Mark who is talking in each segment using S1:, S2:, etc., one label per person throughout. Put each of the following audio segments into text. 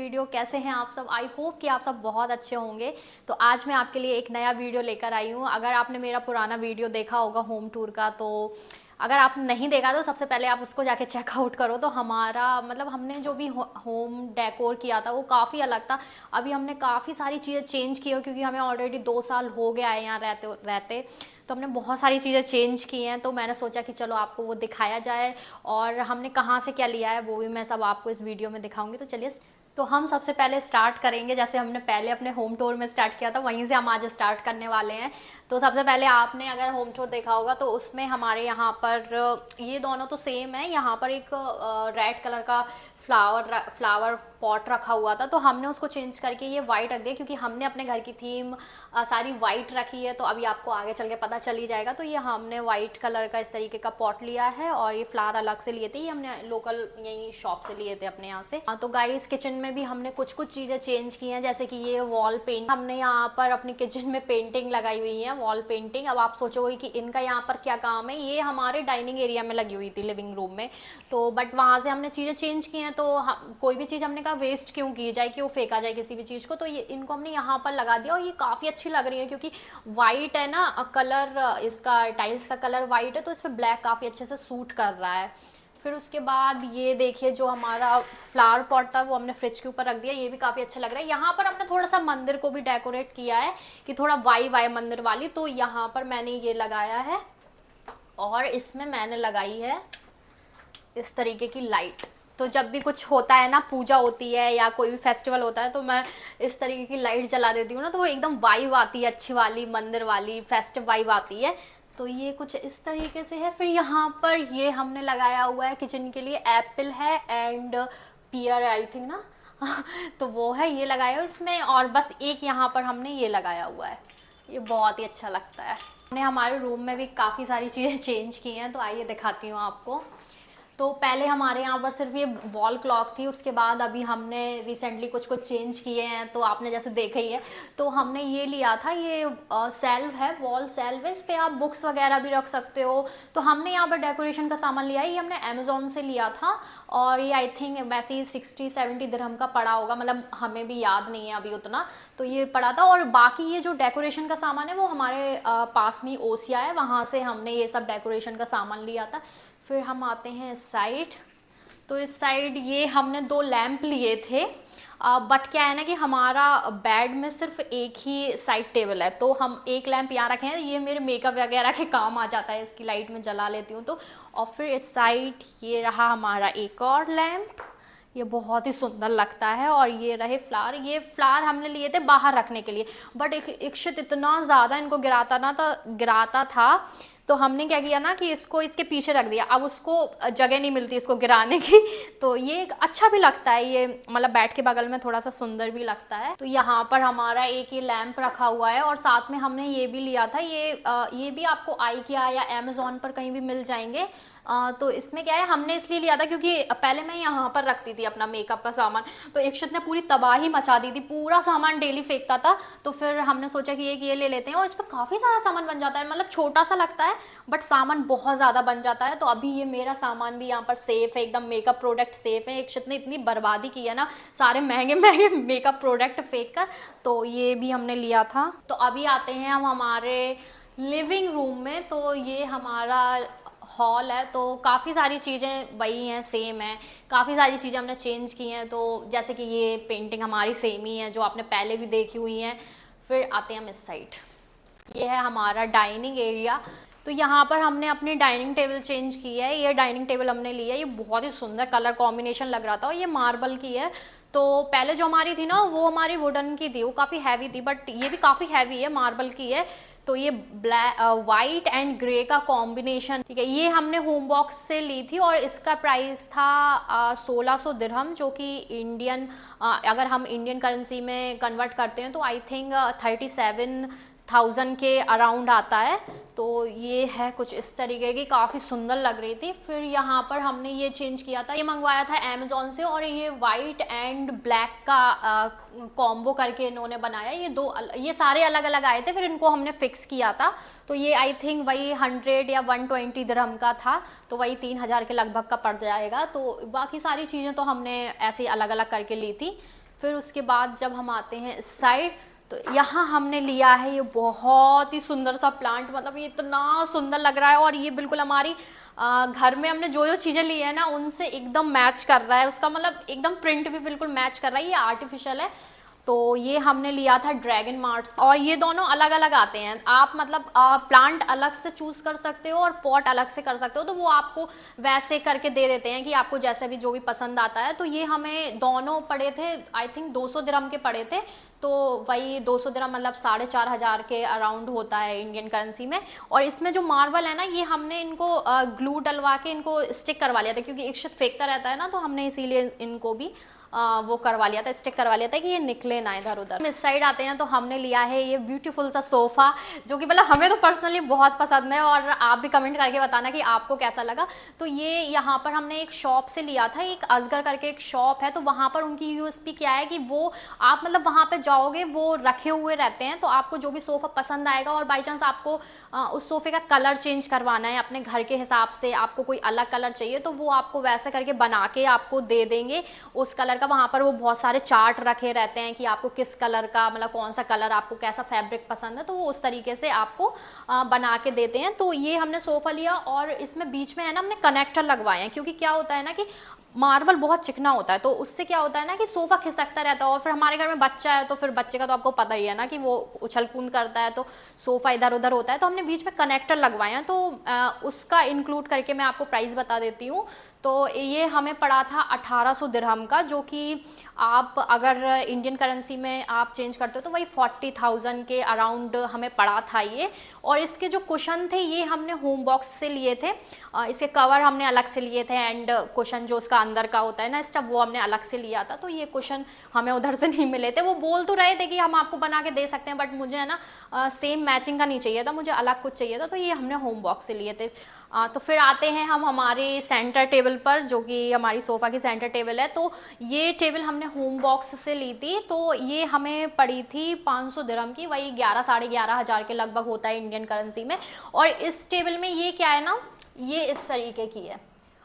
S1: Video. कैसे हैं आप सब? आई होप कि आप सब बहुत अच्छे होंगे। तो आज मैं आपके लिए एक नया वीडियो लेकर आई हूँ। अगर आपने मेरा पुराना वीडियो देखा होगा होम टूर का, तो अगर आप नहीं देखा तो सबसे पहले आप उसको जाके चेकआउट करो। तो हमारा मतलब हमने जो भी होम डेकोर किया था वो काफ़ी अलग था। अभी हमने काफ़ी सारी चीज़ें चेंज की है क्योंकि हमें ऑलरेडी 2 साल हो गया है यहाँ रहते रहते। तो हमने बहुत सारी चीज़ें चेंज की हैं, तो मैंने सोचा कि चलो आपको वो दिखाया जाए और हमने कहाँ से क्या लिया है वो भी मैं सब आपको इस वीडियो में दिखाऊंगी। तो चलिए, तो हम सबसे पहले स्टार्ट करेंगे जैसे हमने पहले अपने होम टूर में स्टार्ट किया था, वहीं से हम आज स्टार्ट करने वाले हैं। तो सबसे पहले आपने अगर होम टूर देखा होगा तो उसमें हमारे यहाँ पर ये दोनों तो सेम है। यहाँ पर एक रेड कलर का फ्लावर पॉट रखा हुआ था, तो हमने उसको चेंज करके ये वाइट रख दिया क्योंकि हमने अपने घर की थीम सारी वाइट रखी है। तो अभी आपको आगे चल के पता चल ही जाएगा। तो ये हमने वाइट कलर का इस तरीके का पॉट लिया है और ये फ्लावर अलग से लिए थे। ये हमने लोकल यही शॉप से लिए थे अपने यहाँ से। तो गाइस, किचन में भी हमने कुछ कुछ चीज़ें चेंज की हैं, जैसे कि ये वॉल पेंट हमने यहाँ पर अपनी किचन में पेंटिंग लगाई हुई है, वॉल पेंटिंग। अब आप सोचोगे कि इनका यहाँ पर क्या काम है। ये हमारे डाइनिंग एरिया में लगी हुई थी, लिविंग रूम में। तो बट वहाँ से हमने चीज़ें चेंज की हैं। तो कोई भी चीज़ हमने कहा वेस्ट क्यों की जाए, क्यों फेंका जाए किसी भी चीज़ को। तो ये इनको हमने यहाँ पर लगा दिया और ये काफ़ी अच्छी लग रही है क्योंकि वाइट है ना कलर, इसका टाइल्स का कलर वाइट है, तो इस पर ब्लैक काफ़ी अच्छे से सूट कर रहा है। फिर उसके बाद ये देखिए, जो हमारा फ्लावर पॉट था वो हमने फ्रिज के ऊपर रख दिया। ये भी काफ़ी अच्छा लग रहा है। यहाँ पर हमने थोड़ा सा मंदिर को भी डेकोरेट किया है कि थोड़ा वाई वाई मंदिर वाली। तो यहाँ पर मैंने ये लगाया है और इसमें मैंने लगाई है इस तरीके की लाइट। तो जब भी कुछ होता है ना, पूजा होती है या कोई भी फेस्टिवल होता है, तो मैं इस तरीके की लाइट जला देती हूँ ना, तो वो एकदम वाइब आती है, अच्छी वाली मंदिर वाली फेस्टिव वाइब आती है। तो ये कुछ इस तरीके से है। फिर यहाँ पर ये हमने लगाया हुआ है किचन के लिए, एप्पल है एंड पियर आई थिंक ना तो वो है, ये लगाया हुआ इसमें। और बस एक यहाँ पर हमने ये लगाया हुआ है, ये बहुत ही अच्छा लगता है। हमने हमारे रूम में भी काफ़ी सारी चीज़ें चेंज की हैं, तो आइए दिखाती हूँ आपको। तो पहले हमारे यहाँ पर सिर्फ ये वॉल क्लॉक थी, उसके बाद अभी हमने रिसेंटली कुछ कुछ चेंज किए हैं, तो आपने जैसे देखा ही है। तो हमने ये लिया था, ये सेल्फ है, वॉल सेल्फ है, इस पर आप बुक्स वगैरह भी रख सकते हो। तो हमने यहाँ पर डेकोरेशन का सामान लिया है, ये हमने अमेजोन से लिया था और ये आई थिंक वैसे ही 60-70 दिरहम का पड़ा होगा, मतलब हमें भी याद नहीं है अभी उतना। तो ये पड़ा था। और बाकी ये जो डेकोरेशन का सामान है वो हमारे पास में ओसिया है, वहाँ से हमने ये सब डेकोरेशन का सामान लिया था। फिर हम आते हैं इस साइड। तो इस साइड ये हमने 2 लैंप लिए थे, बट क्या है ना कि हमारा बेड में सिर्फ एक ही साइड टेबल है, तो हम एक लैंप यहाँ रखे हैं। ये मेरे मेकअप वगैरह के काम आ जाता है, इसकी लाइट में जला लेती हूँ तो। और फिर इस साइड ये रहा हमारा एक और लैंप, ये बहुत ही सुंदर लगता है। और ये रहे फ्लावर, ये फ्लावर हमने लिए थे बाहर रखने के लिए, बट इक्षित इतना ज़्यादा इनको गिराता था, तो हमने क्या किया ना कि इसको इसके पीछे रख दिया। अब उसको जगह नहीं मिलती इसको गिराने की, तो ये अच्छा भी लगता है, ये मतलब बैठ के बगल में थोड़ा सा सुंदर भी लगता है। तो यहाँ पर हमारा एक ये लैंप रखा हुआ है और साथ में हमने ये भी लिया था, ये भी आपको IKEA या अमेजोन पर कहीं भी मिल जाएंगे। तो इसमें क्या है, हमने इसलिए लिया था क्योंकि पहले मैं यहाँ पर रखती थी अपना मेकअप का सामान, तो इक्षित ने पूरी तबाही मचा दी थी, पूरा सामान डेली फेंकता था। तो फिर हमने सोचा कि एक ये ले लेते हैं और इस पर काफ़ी सारा सामान बन जाता है, मतलब छोटा सा लगता है बट सामान बहुत ज़्यादा बन जाता है। तो अभी ये मेरा सामान भी यहाँ पर सेफ है, एकदम मेकअप प्रोडक्ट सेफ है। इक्षित ने इतनी बर्बादी की है ना सारे महंगे महंगे मेकअप प्रोडक्ट फेंक कर, तो ये भी हमने लिया था। तो अभी आते हैं हम हमारे लिविंग रूम में। तो ये हमारा हॉल है, तो काफ़ी सारी चीज़ें वही हैं, सेम है। काफ़ी सारी चीज़ें हमने चेंज की हैं, तो जैसे कि ये पेंटिंग हमारी सेम ही है जो आपने पहले भी देखी हुई हैं। फिर आते हैं हम इस साइड, ये है हमारा डाइनिंग एरिया। तो यहाँ पर हमने अपनी डाइनिंग टेबल चेंज की है। ये डाइनिंग टेबल हमने ली है, ये बहुत ही सुंदर कलर कॉम्बिनेशन लग रहा था और ये मार्बल की है। तो पहले जो हमारी थी ना वो हमारी वुडन की थी, वो काफ़ी हैवी थी, बट ये भी काफ़ी हैवी है, मार्बल की है। तो ये वाइट एंड ग्रे का कॉम्बिनेशन, ठीक है। ये हमने होम बॉक्स से ली थी और इसका प्राइस था 1600 दिरहम, जो कि इंडियन अगर हम इंडियन करेंसी में कन्वर्ट करते हैं तो आई थिंक 37,000 के अराउंड आता है। तो ये है कुछ इस तरीके की, काफ़ी सुंदर लग रही थी। फिर यहाँ पर हमने ये चेंज किया था, ये मंगवाया था अमेजोन से और ये वाइट एंड ब्लैक का कॉम्बो करके इन्होंने बनाया। ये सारे अलग अलग आए थे, फिर इनको हमने फिक्स किया था। तो ये आई थिंक वही 100 या 120 दिरहम का था, तो वही 3000 के लगभग का पड़ जाएगा। तो बाकी सारी चीज़ें तो हमने ऐसे अलग अलग करके ली थी। फिर उसके बाद जब हम आते हैं इस साइड, तो यहाँ हमने लिया है ये बहुत ही सुंदर सा प्लांट, मतलब ये इतना सुंदर लग रहा है और ये बिल्कुल हमारी घर में हमने जो जो चीज़ें ली है ना उनसे एकदम मैच कर रहा है, उसका मतलब एकदम प्रिंट भी बिल्कुल मैच कर रहा है। ये आर्टिफिशियल है, तो ये हमने लिया था ड्रैगन मार्ट से, और ये दोनों अलग अलग आते हैं। आप मतलब प्लांट अलग से चूज कर सकते हो और पॉट अलग से कर सकते हो, तो वो आपको वैसे करके दे देते हैं कि आपको जैसे भी जो भी पसंद आता है। तो ये हमें दोनों पड़े थे, आई थिंक 200 दिरहम के पड़े थे, तो वही 200 दिरहम मतलब 4,500 के अराउंड होता है इंडियन करेंसी में। और इसमें जो मार्बल है ना, ये हमने इनको ग्लू डलवा के इनको स्टिक करवा लिया था, क्योंकि इक्षत फेंकता रहता है ना, तो हमने इसीलिए इनको भी वो करवा लिया था, स्टिक करवा लिया था कि ये निकले ना इधर उधर। इस साइड आते हैं तो हमने लिया है ये ब्यूटीफुल सा सोफा, जो कि मतलब हमें तो पर्सनली बहुत पसंद है, और आप भी कमेंट करके बताना कि आपको कैसा लगा। तो ये यहाँ पर हमने एक शॉप से लिया था, एक असगर करके एक शॉप है, तो वहाँ पर उनकी यूएसपी क्या है कि वो आप मतलब वहाँ पे जाओगे वो रखे हुए रहते हैं, तो आपको जो भी सोफा पसंद आएगा, और बाई चांस आपको उस सोफे का कलर चेंज करवाना है अपने घर के हिसाब से, आपको कोई अलग कलर चाहिए, तो वो आपको वैसे करके बना के आपको दे देंगे उस कलर का। वहाँ पर वो बहुत सारे चार्ट रखे रहते हैं कि आपको किस कलर का, मतलब कौन सा कलर, आपको कैसा फैब्रिक पसंद है, तो वो उस तरीके से आपको बना के देते हैं। तो ये हमने सोफा लिया, और इसमें बीच में है ना हमने कनेक्टर लगवाए हैं, क्योंकि क्या होता है ना कि मार्बल बहुत चिकना होता है, तो उससे क्या होता है ना कि सोफा खिसकता रहता है, और फिर हमारे घर में बच्चा है, तो फिर बच्चे का तो आपको पता ही है ना कि वो उछल कूद करता है, तो सोफा इधर उधर होता है। तो हमने बीच में कनेक्टर लगवाए हैं, तो उसका इंक्लूड करके मैं आपको प्राइस बता देती हूँ। तो ये हमें पड़ा था 1800 दिरहम का, जो कि आप अगर इंडियन करेंसी में आप चेंज करते हो तो वही 40,000 के अराउंड हमें पड़ा था ये। और इसके जो कुशन थे ये हमने होम बॉक्स से लिए थे, इसके कवर हमने अलग से लिए थे, एंड कुशन जो उसका अंदर का होता है ना स्टफ, वो हमने अलग से लिया था। तो ये कुशन हमें उधर से नहीं मिले थे, वो बोल तो रहे थे कि हम आपको बना के दे सकते हैं, बट मुझे है ना सेम मैचिंग का नहीं चाहिए था, मुझे अलग कुछ चाहिए था, तो ये हमने होम बॉक्स से लिए थे। तो फिर आते हैं हम हमारे सेंटर टेबल पर, जो कि हमारी सोफ़ा की सेंटर टेबल है। तो ये टेबल हमने होम बॉक्स से ली थी, तो ये हमें पड़ी थी 500 दिरहम की, वही 11 साढ़े 11 हज़ार के लगभग होता है इंडियन करेंसी में। और इस टेबल में ये क्या है ना, ये इस तरीके की है,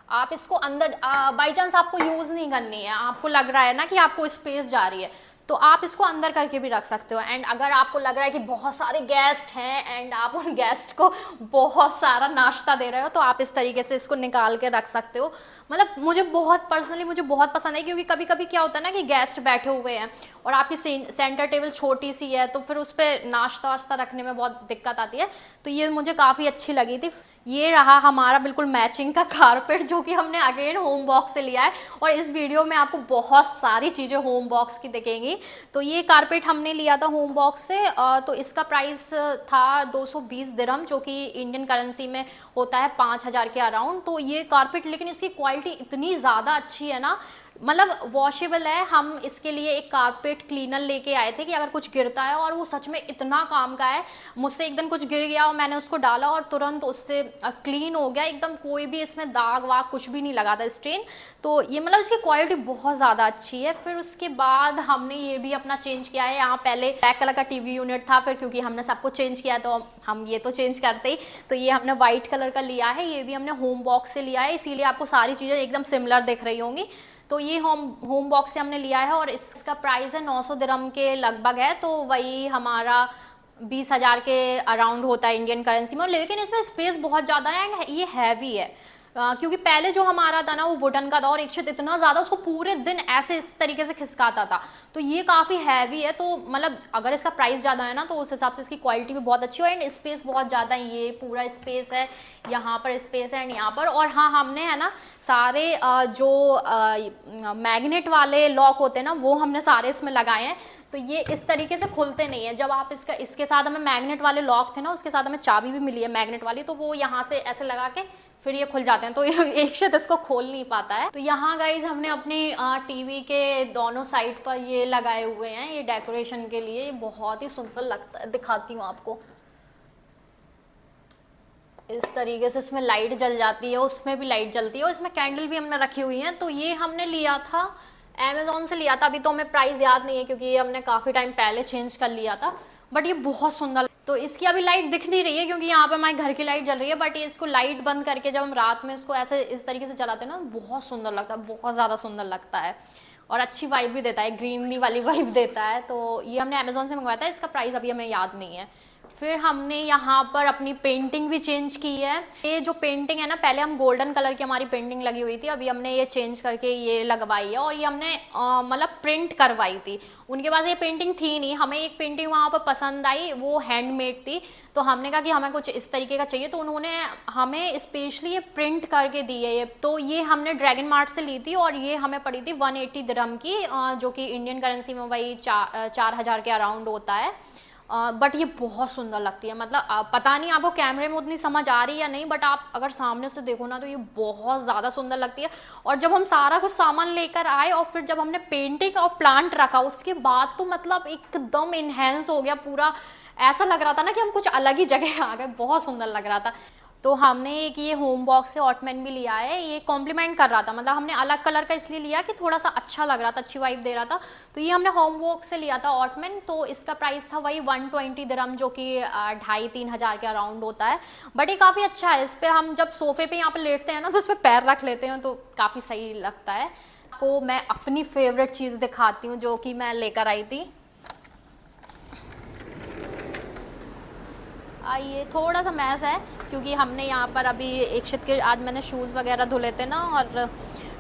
S1: आप इसको अंदर बाई चांस आपको यूज़ नहीं करनी है, आपको लग रहा है ना कि आपको स्पेस जा रही है, तो आप इसको अंदर करके भी रख सकते हो। एंड अगर आपको लग रहा है कि बहुत सारे गेस्ट हैं एंड आप उन गेस्ट को बहुत सारा नाश्ता दे रहे हो, तो आप इस तरीके से इसको निकाल के रख सकते हो। मतलब मुझे बहुत पर्सनली मुझे बहुत पसंद है, क्योंकि कभी कभी क्या होता है ना कि गेस्ट बैठे हुए हैं और आपकी सेंटर टेबल छोटी सी है, तो फिर उस पर नाश्ता वाश्ता रखने में बहुत दिक्कत आती है। तो ये मुझे काफ़ी अच्छी लगी थी। ये रहा हमारा बिल्कुल मैचिंग का कारपेट, जो कि हमने अगेन होम बॉक्स से लिया है, और इस वीडियो में आपको बहुत सारी चीज़ें होम बॉक्स की दिखेंगी। तो ये कारपेट हमने लिया था होम बॉक्स से, तो इसका प्राइस था 220 दिरहम, जो कि इंडियन करेंसी में होता है 5,000 के अराउंड। तो ये कारपेट, लेकिन इसकी क्वालिटी इतनी ज़्यादा अच्छी है ना, मतलब वॉशेबल है। हम इसके लिए एक कारपेट क्लीनर लेके आए थे कि अगर कुछ गिरता है, और वो सच में इतना काम का है। मुझसे एक दिन कुछ गिर गया और मैंने उसको डाला और तुरंत उससे क्लीन हो गया एकदम, कोई भी इसमें दाग वाग कुछ भी नहीं लगा था, स्ट्रेन। तो ये मतलब इसकी क्वालिटी बहुत ज़्यादा अच्छी है। फिर उसके बाद हमने ये भी अपना चेंज किया है। यहाँ पहले ब्लैक कलर का टीवी यूनिट था, फिर क्योंकि हमने सब कुछ चेंज किया तो हम ये तो चेंज करते ही, तो ये हमने व्हाइट कलर का लिया है। ये भी हमने होम बॉक्स से लिया है, इसीलिए आपको सारी चीज़ें एकदम सिमिलर दिख रही होंगी। तो ये होम बॉक्स से हमने लिया है, और इसका प्राइस है 900 दिरहम के लगभग है, तो वही हमारा 20,000 के अराउंड होता है इंडियन करेंसी में। लेकिन इसमें स्पेस बहुत ज़्यादा है एंड ये हैवी है, क्योंकि पहले जो हमारा था ना वो वुडन का था, और इक्षित इतना ज़्यादा उसको पूरे दिन ऐसे इस तरीके से खिसकाता था। तो ये काफ़ी हैवी है, तो मतलब अगर इसका प्राइस ज़्यादा है ना, तो उस हिसाब से इसकी क्वालिटी भी बहुत अच्छी है एंड स्पेस बहुत ज़्यादा है। ये पूरा स्पेस है, यहाँ पर स्पेस है एंड यहाँ पर। और हाँ, हमने है ना सारे जो मैग्नेट वाले लॉक होते हैं ना, वो हमने सारे इसमें लगाए हैं। तो ये इस तरीके से खुलते नहीं है। जब आप इसके साथ हमें मैग्नेट वाले लॉक थे ना, उसके साथ हमें चाबी भी मिली है मैग्नेट वाली, तो वो यहाँ से ऐसे लगा के फिर ये खुल जाते हैं, तो एक शत इसको खोल नहीं पाता है। तो यहाँ गाइज हमने अपनी टीवी के दोनों साइड पर ये लगाए हुए हैं, ये डेकोरेशन के लिए। ये बहुत ही सुंदर लगता है, दिखाती हूँ आपको। इस तरीके से इसमें लाइट जल जाती है, उसमें भी लाइट जलती है, और इसमें कैंडल भी हमने रखी हुई है। तो ये हमने लिया था अमेजोन से लिया था, अभी तो हमें प्राइस याद नहीं है क्योंकि ये हमने काफ़ी टाइम पहले चेंज कर लिया था, बट ये बहुत सुंदर। तो इसकी अभी लाइट दिख नहीं रही है क्योंकि यहाँ पे हमारे घर की लाइट जल रही है, बट ये इसको लाइट बंद करके जब हम रात में इसको ऐसे इस तरीके से चलाते हैं ना, बहुत सुंदर लगता है, बहुत ज़्यादा सुंदर लगता है। और अच्छी वाइब भी देता है, ग्रीनरी वाली वाइब देता है। तो ये हमने अमेजोन से मंगवाया था, इसका प्राइस अभी हमें याद नहीं है। फिर हमने यहाँ पर अपनी पेंटिंग भी चेंज की है। ये जो पेंटिंग है ना, पहले हम गोल्डन कलर की हमारी पेंटिंग लगी हुई थी, अभी हमने ये चेंज करके ये लगवाई है। और ये हमने मतलब प्रिंट करवाई थी, उनके पास ये पेंटिंग थी नहीं। हमें एक पेंटिंग वहाँ पर पसंद आई, वो हैंडमेड थी, तो हमने कहा कि हमें कुछ इस तरीके का चाहिए, तो उन्होंने हमें स्पेशली ये प्रिंट करके दी है। ये तो ये हमने ड्रैगन मार्ट से ली थी और ये हमें पड़ी थी 180 दिरहम की, जो कि इंडियन करेंसी में वही 4,000 के अराउंड होता है। बट ये बहुत सुंदर लगती है, मतलब पता नहीं आपको कैमरे में उतनी समझ आ रही है या नहीं, बट आप अगर सामने से देखो ना तो ये बहुत ज़्यादा सुंदर लगती है। और जब हम सारा कुछ सामान लेकर आए और फिर जब हमने पेंटिंग और प्लांट रखा, उसके बाद तो मतलब एकदम इन्हेंस हो गया पूरा। ऐसा लग रहा था ना कि हम कुछ अलग ही जगह आ गए, बहुत सुंदर लग रहा था। तो हमने एक ये होम बॉक्स से ऑटमैन भी लिया है, ये कॉम्प्लीमेंट कर रहा था, मतलब हमने अलग कलर का इसलिए लिया कि थोड़ा सा अच्छा लग रहा था, अच्छी वाइब दे रहा था। तो ये हमने होम बॉक्स से लिया था ऑटमैन, तो इसका प्राइस था वही 120 दिरहम, जो कि 2,500-3 हज़ार के अराउंड होता है। बट ये काफ़ी अच्छा है, इस पर हम जब सोफे पे यहाँ पे लेटते हैं ना तो इस पर पैर रख लेते हैं, तो काफ़ी सही लगता है। आपको मैं अपनी फेवरेट चीज़ दिखाती हूँ जो कि मैं लेकर आई थी। ये थोड़ा सा मैस है क्योंकि हमने यहाँ पर अभी इक्षित के आज मैंने शूज़ वगैरह धुले थे ना और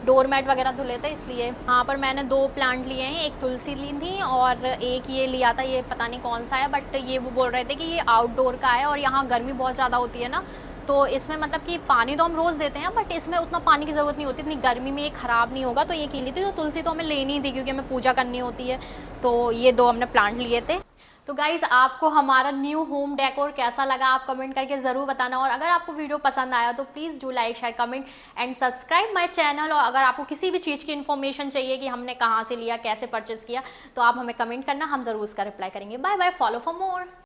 S1: डोरमेट वगैरह धुले थे, इसलिए यहाँ पर मैंने 2 प्लांट लिए हैं। एक तुलसी ली थी और एक ये लिया था, ये पता नहीं कौन सा है, बट ये वो बोल रहे थे कि ये आउटडोर का है और यहाँ गर्मी बहुत ज़्यादा होती है ना, तो इसमें मतलब कि पानी तो हम रोज़ देते हैं बट इसमें उतना पानी की ज़रूरत नहीं होती, इतनी गर्मी में ये ख़राब नहीं होगा, तो ये की ली थी। तो तुलसी तो हमें लेनी थी क्योंकि हमें पूजा करनी होती है, तो ये 2 हमने प्लांट लिए थे। तो गाइज़, आपको हमारा न्यू होम डेकोर कैसा लगा आप कमेंट करके ज़रूर बताना, और अगर आपको वीडियो पसंद आया तो please do like, share, comment and subscribe my channel. और अगर आपको किसी भी चीज़ की इन्फॉर्मेशन चाहिए कि हमने कहाँ से लिया, कैसे परचेज़ किया, तो आप हमें कमेंट करना, हम ज़रूर उसका रिप्लाई करेंगे। Bye bye, follow for more.